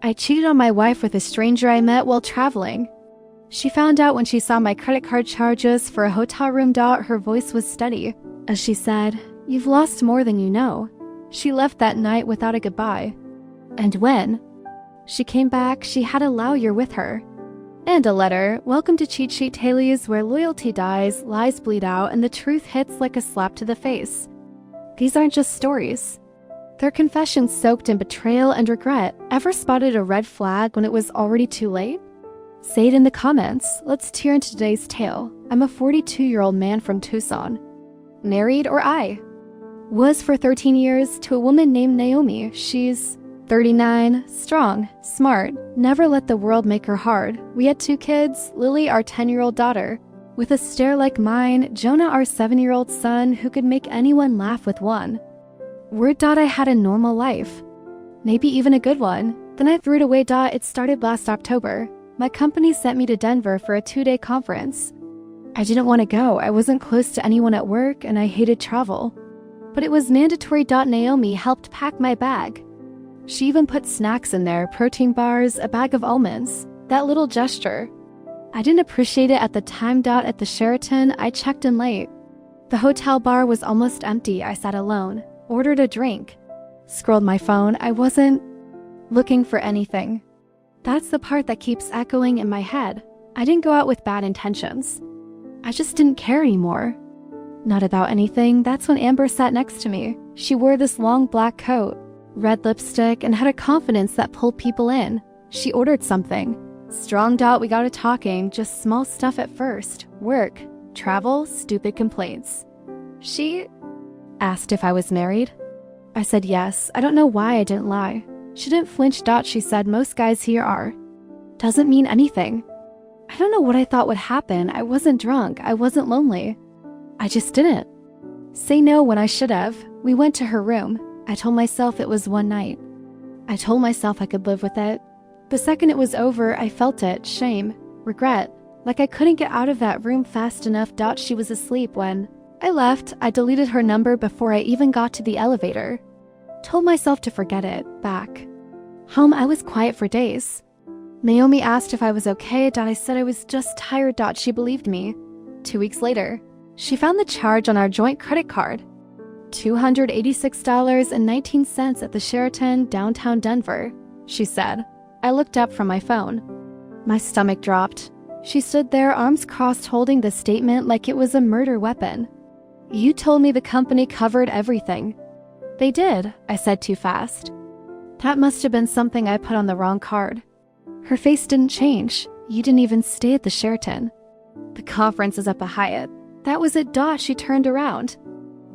I cheated on my wife with a stranger I met while traveling. She found out when she saw my credit card charges for a hotel room. Her voice was steady as she said, "You've lost more than you know." She left that night without a goodbye. And when she came back, she had a lawyer with her. And a letter, "Welcome to Cheat Sheet Tales, where loyalty dies, lies bleed out, and the truth hits like a slap to the face." These aren't just stories. They're confessions soaked in betrayal and regret. Ever spotted a red flag when it was already too late? Say it in the comments. Let's tear into today's tale. I'm a 42-year-old man from Tucson. Married, or I was for 13 years, to a woman named Naomi. She's 39, strong, smart, never let the world make her hard. We had 2 kids, Lily, our 10-year-old daughter, with a stare like mine, Jonah, our 7-year-old son, who could make anyone laugh with one. Word. I had a normal life. Maybe even a good one. Then I threw it away. It started last October. My company sent me to Denver for a 2-day conference. I didn't want to go. I wasn't close to anyone at work, and I hated travel. But it was mandatory. Naomi helped pack my bag. She even put snacks in there, protein bars, a bag of almonds. That little gesture, I didn't appreciate it at the time. At the Sheraton, I checked in late. The hotel bar was almost empty. I sat alone, ordered a drink, scrolled my phone. I wasn't looking for anything. That's the part that keeps echoing in my head. I didn't go out with bad intentions. I just didn't care anymore. Not about anything. That's when Amber sat next to me. She wore this long black coat, red lipstick, and had a confidence that pulled people in. She ordered something. Strong. We got to talking, just small stuff at first. Work, travel, stupid complaints. She asked if I was married. I said yes. I don't know why I didn't lie. She didn't flinch. She said, "Most guys here are." Doesn't mean anything. I don't know what I thought would happen. I wasn't drunk. I wasn't lonely. I just didn't say no when I should have. We went to her room. I told myself it was one night. I told myself I could live with it. The second it was over, I felt it. Shame, regret, like I couldn't get out of that room fast enough. She was asleep when I left. I deleted her number before I even got to the elevator. Told myself to forget it. Back home, I was quiet for days. Naomi asked if I was okay. I said I was just tired. She believed me. 2 weeks later, she found the charge on our joint credit card. $286.19 at the Sheraton, downtown Denver, she said. I looked up from my phone. My stomach dropped. She stood there, arms crossed, holding the statement like it was a murder weapon. "You told me the company covered everything." "They did," I said too fast. "That must have been something I put on the wrong card." Her face didn't change. "You didn't even stay at the Sheraton. The conference is at the Hyatt." That was it. She turned around,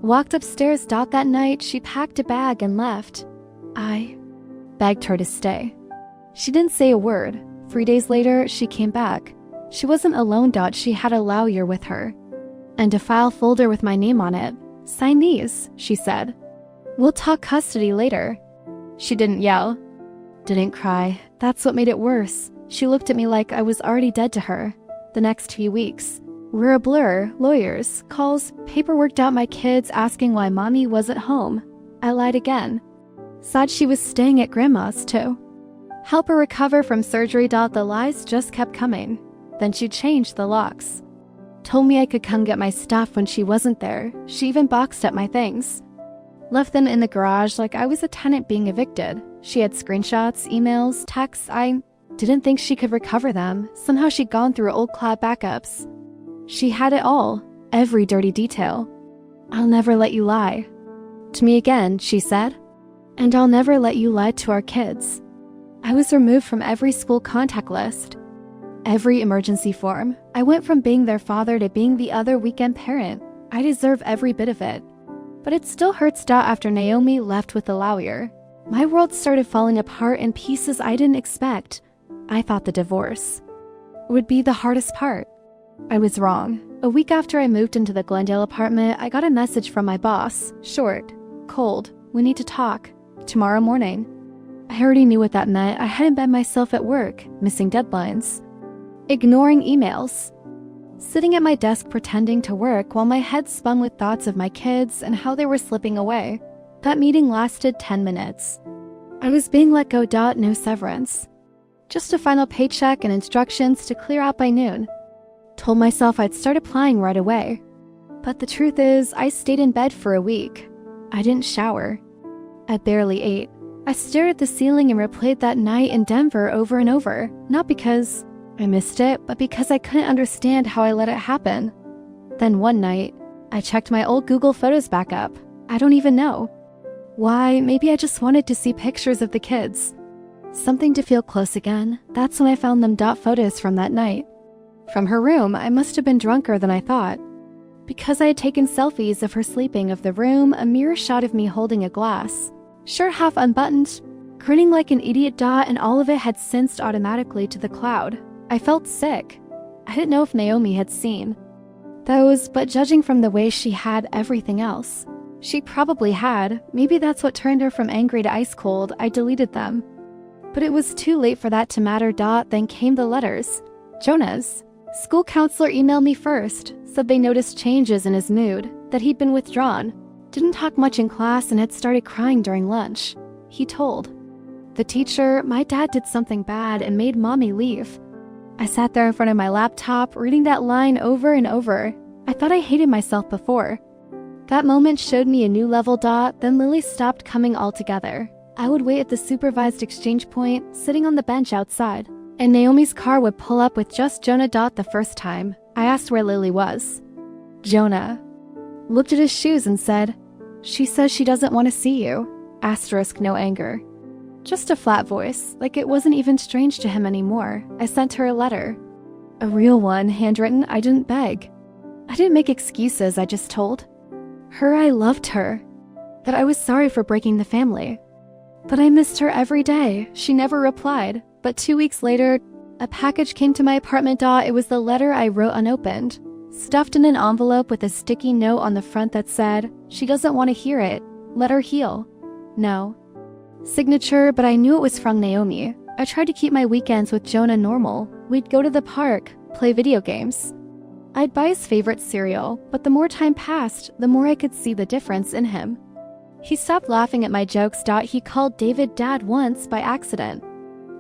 walked upstairs. That night, she packed a bag and left. I begged her to stay. She didn't say a word. 3 days later, she came back. She wasn't alone. She had a lawyer with her, and a file folder with my name on it. "Sign these," she said. "We'll talk custody later." She didn't yell, didn't cry. That's what made it worse. She looked at me like I was already dead to her. The next few weeks were a blur. Lawyers, calls, paperwork. My kids asking why mommy wasn't home. I lied again. Said she was staying at grandma's too. Help her recover from surgery. The lies just kept coming. Then she changed the locks. Told me I could come get my stuff when she wasn't there. She even boxed up my things. Left them in the garage like I was a tenant being evicted. She had screenshots, emails, texts. I didn't think she could recover them. Somehow she'd gone through old cloud backups. She had it all, every dirty detail. "I'll never let you lie to me again," she said. "And I'll never let you lie to our kids." I was removed from every school contact list, every emergency form. I went from being their father to being the other weekend parent. I deserve every bit of it. But it still hurts. After Naomi left with the lawyer, my world started falling apart in pieces I didn't expect. I thought the divorce would be the hardest part. I was wrong. A week after I moved into the Glendale apartment, I got a message from my boss. Short, cold, "We need to talk. Tomorrow morning." I already knew what that meant. I hadn't been myself at work, missing deadlines, ignoring emails, sitting at my desk pretending to work while my head spun with thoughts of my kids and how they were slipping away. That meeting lasted 10 minutes. I was being let go. No severance. Just a final paycheck and instructions to clear out by noon. Told myself I'd start applying right away. But the truth is, I stayed in bed for a week. I didn't shower. I barely ate. I stared at the ceiling and replayed that night in Denver over and over, not because I missed it, but because I couldn't understand how I let it happen. Then one night, I checked my old Google Photos back up. I don't even know. Why, maybe I just wanted to see pictures of the kids. Something to feel close again. That's when I found them. Photos from that night. From her room, I must have been drunker than I thought. Because I had taken selfies of her sleeping, of the room, a mirror shot of me holding a glass. Shirt half unbuttoned, grinning like an idiot. And all of it had synced automatically to the cloud. I felt sick. I didn't know if Naomi had seen those, but judging from the way she had everything else, she probably had. Maybe that's what turned her from angry to ice cold. I deleted them. But it was too late for that to matter. Then came the letters. Jonah's school counselor emailed me first, said they noticed changes in his mood, that he'd been withdrawn, didn't talk much in class, and had started crying during lunch. He told the teacher my dad did something bad and made mommy leave. I sat there in front of my laptop, reading that line over and over. I thought I hated myself before. That moment showed me a new level. Then Lily stopped coming altogether. I would wait at the supervised exchange point, sitting on the bench outside, and Naomi's car would pull up with just Jonah. The first time, I asked where Lily was. Jonah looked at his shoes and said, "She says she doesn't want to see you." Asterisk, no anger. Just a flat voice, like it wasn't even strange to him anymore. I sent her a letter. A real one, handwritten. I didn't beg. I didn't make excuses. I just told her I loved her, that I was sorry for breaking the family, that I missed her every day. She never replied, but 2 weeks later, a package came to my apartment. It was the letter I wrote unopened, stuffed in an envelope with a sticky note on the front that said, "She doesn't want to hear it. Let her heal." No signature, but I knew it was from Naomi. I tried to keep my weekends with Jonah normal. We'd go to the park, play video games. I'd buy his favorite cereal, but the more time passed, the more I could see the difference in him. He stopped laughing at my jokes. He called David Dad once by accident.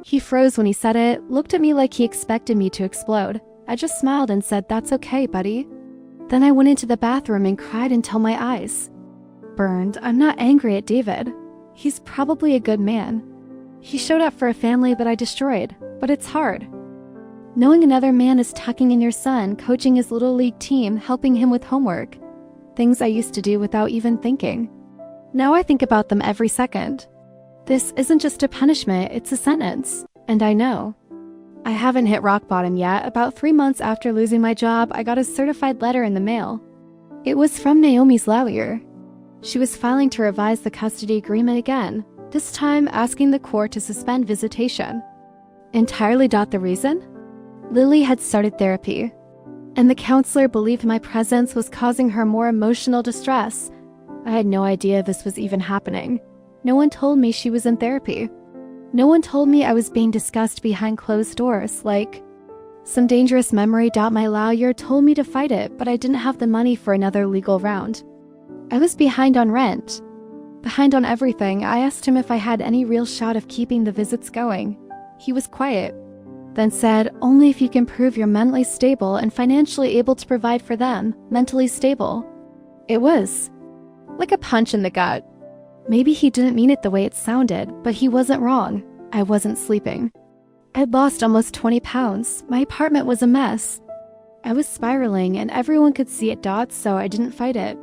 He froze when he said it, looked at me like he expected me to explode. I just smiled and said, "That's okay, buddy." Then I went into the bathroom and cried until my eyes burned. I'm not angry at David. He's probably a good man. He showed up for a family that I destroyed, but it's hard. Knowing another man is tucking in your son, coaching his little league team, helping him with homework. Things I used to do without even thinking. Now I think about them every second. This isn't just a punishment, it's a sentence. And I know. I haven't hit rock bottom yet. About 3 months after losing my job, I got a certified letter in the mail. It was from Naomi's lawyer. She was filing to revise the custody agreement again, this time asking the court to suspend visitation. Entirely. The reason? Lily had started therapy, and the counselor believed my presence was causing her more emotional distress. I had no idea this was even happening. No one told me she was in therapy. No one told me I was being discussed behind closed doors, like some dangerous memory. My lawyer told me to fight it, but I didn't have the money for another legal round. I was behind on rent, behind on everything. I asked him if I had any real shot of keeping the visits going. He was quiet, then said, "Only if you can prove you're mentally stable and financially able to provide for them." Mentally stable. It was like a punch in the gut. Maybe he didn't mean it the way it sounded, but he wasn't wrong. I wasn't sleeping. I'd lost almost 20 pounds. My apartment was a mess. I was spiraling, and everyone could see it. So I didn't fight it.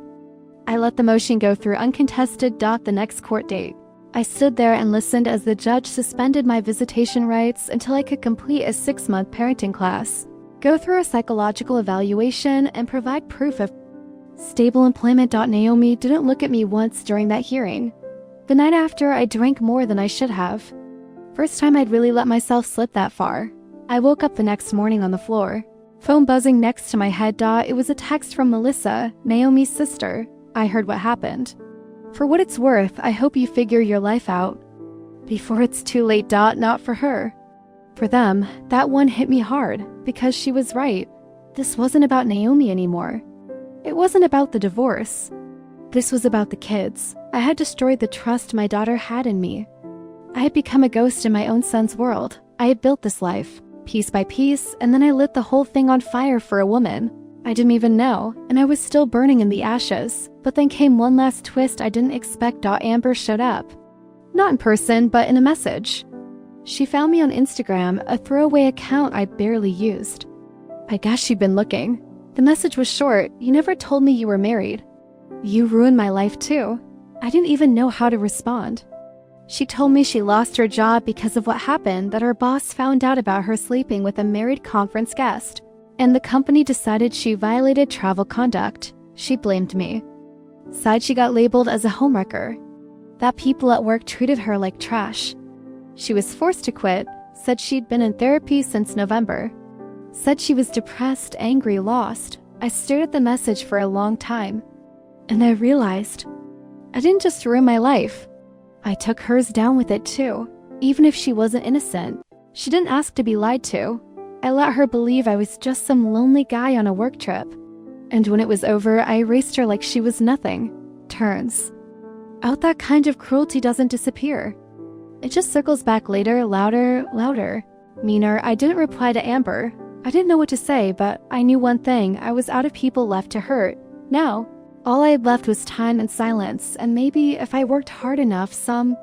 I let the motion go through uncontested. The next court date, I stood there and listened as the judge suspended my visitation rights until I could complete a 6-month parenting class, go through a psychological evaluation, and provide proof of stable employment. Naomi didn't look at me once during that hearing. The night after, I drank more than I should have. First time I'd really let myself slip that far. I woke up the next morning on the floor, phone buzzing next to my head. It was a text from Melissa, Naomi's sister. I heard what happened. For what it's worth, I hope you figure your life out before it's too late. Not for her. For them, that one hit me hard because she was right. This wasn't about Naomi anymore. It wasn't about the divorce. This was about the kids. I had destroyed the trust my daughter had in me. I had become a ghost in my own son's world. I had built this life, piece by piece, and then I lit the whole thing on fire for a woman I didn't even know, and I was still burning in the ashes. But then came one last twist I didn't expect. Amber showed up. Not in person, but in a message. She found me on Instagram, a throwaway account I barely used. I guess she'd been looking. The message was short. You never told me you were married. You ruined my life too. I didn't even know how to respond. She told me she lost her job because of what happened, that her boss found out about her sleeping with a married conference guest, and the company decided she violated travel conduct. She blamed me. Said she got labeled as a homewrecker. That people at work treated her like trash. She was forced to quit, said she'd been in therapy since November. Said she was depressed, angry, lost. I stared at the message for a long time. And I realized, I didn't just ruin my life. I took hers down with it too, even if she wasn't innocent. She didn't ask to be lied to. I let her believe I was just some lonely guy on a work trip. And when it was over, I erased her like she was nothing. Turns out that kind of cruelty doesn't disappear. It just circles back later, louder, louder. Meaner, I didn't reply to Amber. I didn't know what to say, but I knew one thing. I was out of people left to hurt. Now, all I had left was time and silence, and maybe if I worked hard enough, some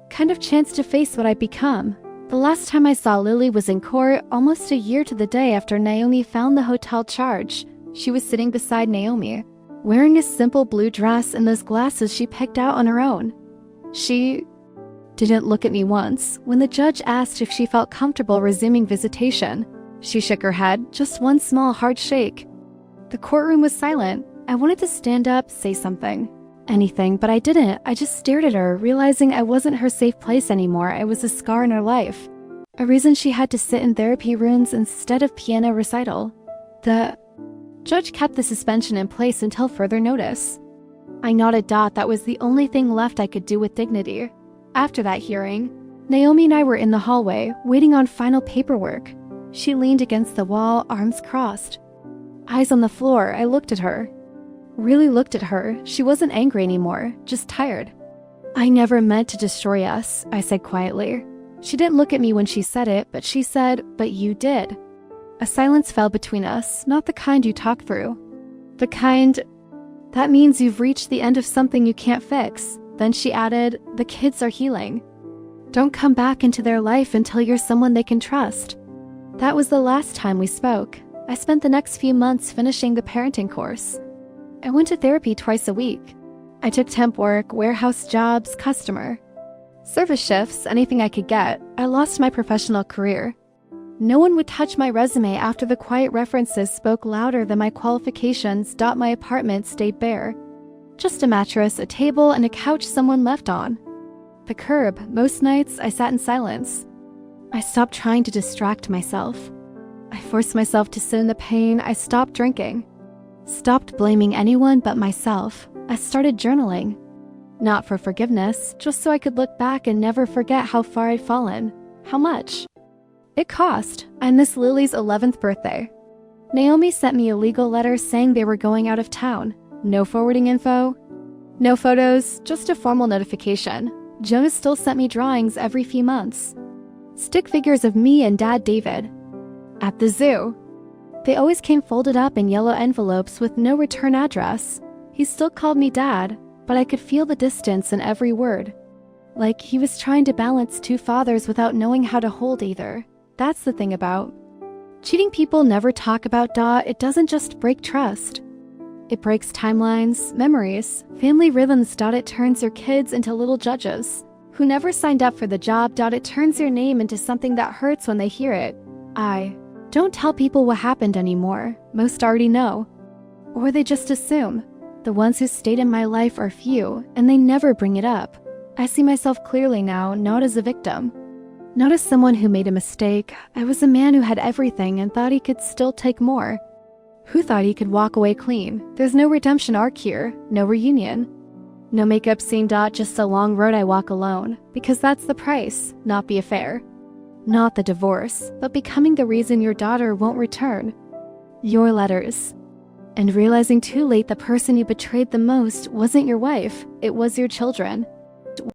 kind of chance to face what I'd become. The last time I saw Lily was in court, almost a year to the day after Naomi found the hotel charge. She was sitting beside Naomi, wearing a simple blue dress and those glasses she picked out on her own. She didn't look at me once. When the judge asked if she felt comfortable resuming visitation, she shook her head, just one small hard shake. The courtroom was silent. I wanted to stand up, say something. Anything, but I didn't. I just stared at her, realizing I wasn't her safe place anymore. I was a scar in her life. A reason she had to sit in therapy rooms instead of piano recital. The judge kept the suspension in place until further notice. I nodded. That was the only thing left I could do with dignity. After that hearing, Naomi and I were in the hallway, waiting on final paperwork. She leaned against the wall, arms crossed. Eyes on the floor. I looked at her. Really looked at her. She wasn't angry anymore, just tired. I never meant to destroy us, I said quietly. She didn't look at me when she said it, but she said, but you did. A silence fell between us, not the kind you talk through. The kind, that means you've reached the end of something you can't fix. Then she added, the kids are healing. Don't come back into their life until you're someone they can trust. That was the last time we spoke. I spent the next few months finishing the parenting course. I went to therapy twice a week. I took temp work, warehouse jobs, customer service shifts, anything I could get. I lost my professional career. No one would touch my resume after the quiet references spoke louder than my qualifications. My apartment stayed bare. Just a mattress, a table, and a couch someone left on the curb. Most nights, I sat in silence. I stopped trying to distract myself. I forced myself to sit in the pain. I stopped drinking. Stopped blaming anyone but myself. I started journaling. Not for forgiveness, just so I could look back and never forget how far I'd fallen. How much it cost. I missed Lily's 11th birthday. Naomi sent me a legal letter saying they were going out of town. No forwarding info, no photos, just a formal notification. Jonas still sent me drawings every few months. Stick figures of me and Dad David at the zoo. They always came folded up in yellow envelopes with no return address. He still called me Dad, but I could feel the distance in every word. Like he was trying to balance two fathers without knowing how to hold either. That's the thing about cheating people never talk about. It doesn't just break trust. It breaks timelines, memories, family rhythms. It turns your kids into little judges who never signed up for the job. It turns your name into something that hurts when they hear it. I don't tell people what happened anymore. Most already know. Or they just assume. The ones who stayed in my life are few, and they never bring it up. I see myself clearly now, not as a victim. Not as someone who made a mistake. I was a man who had everything and thought he could still take more. Who thought he could walk away clean. There's no redemption arc here, no reunion. No makeup scene. Just a long road I walk alone. Because that's the price, not the affair. Not the divorce, but becoming the reason your daughter won't return. Your letters. And realizing too late the person you betrayed the most wasn't your wife, it was your children.